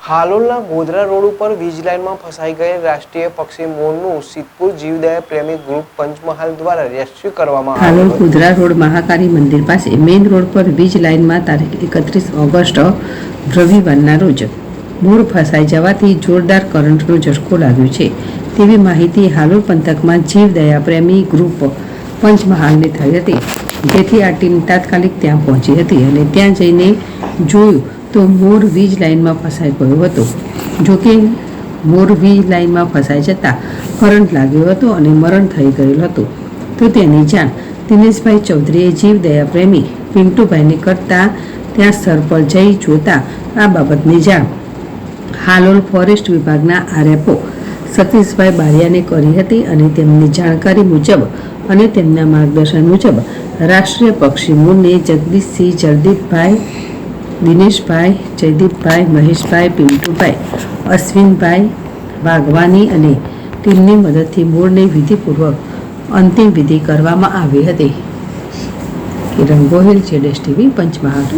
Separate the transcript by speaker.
Speaker 1: હાલોલના Godhra road ઉપર વીજ લાઇનમાં ફસાઈ ગયેલ રાષ્ટ્રીય પક્ષી મોરનું સિદ્ધપુર જીવદયા પ્રેમી ગ્રુપ પંચમહાલ દ્વારા રેસ્ક્યુ કરવામાં આવ્યું.
Speaker 2: હાલોલ ગોધરા રોડ મહાકાળી મંદિર પાસે મેઇન રોડ પર વીજ લાઇનમાં તારીખ 31 ઓગસ્ટ રવિવારના રોજ મોર ફસાઈ જવાથી જોરદાર કરંટનો ઝટકો લાગ્યો છે તેવી માહિતી હાલોલ પંથકમાં જીવદયા પ્રેમી ગ્રુપ પંચમહાલને થઈ હતી, જેથી આ ટીમ તાત્કાલિક ત્યાં પહોંચી હતી અને ત્યાં જઈને જોયું તો મોર વીજ લાઇનમાં ફસાઈ ગયો હતો. જોકે મોર વીજ લાઇનમાં ફસાઈ જતાં કરંટ લાગ્યો હતો અને મરણ થઈ ગયેલું હતું. તો તેની જાણ દિનેશભાઈ ચૌધરીએ જીવદયા પ્રેમી પિન્ટુભાઈને કરતા ત્યાં સ્થળ પર જઈ જોતા આ બાબતની જાણ હાલોલ ફોરેસ્ટ વિભાગના આરએફઓ સતીશભાઈ બારિયાને કરી હતી અને તેમની જાણકારી મુજબ અને તેમના માર્ગદર્શન મુજબ રાષ્ટ્રીય પક્ષી મોરને જગદીશસિંહ, જયદીપભાઈ, દિનેશભાઈ, જયદીપભાઈ, મહેશભાઈ, પિન્ટુભાઈ, અશ્વિનભાઈ વાઘવાની અને ટીમની મદદથી મોરને વિધિપૂર્વક અંતિમ વિધિ કરવામાં આવી હતી. કિરણ ગોહિલ, જેડેશ ટીવી, પંચમહાલ.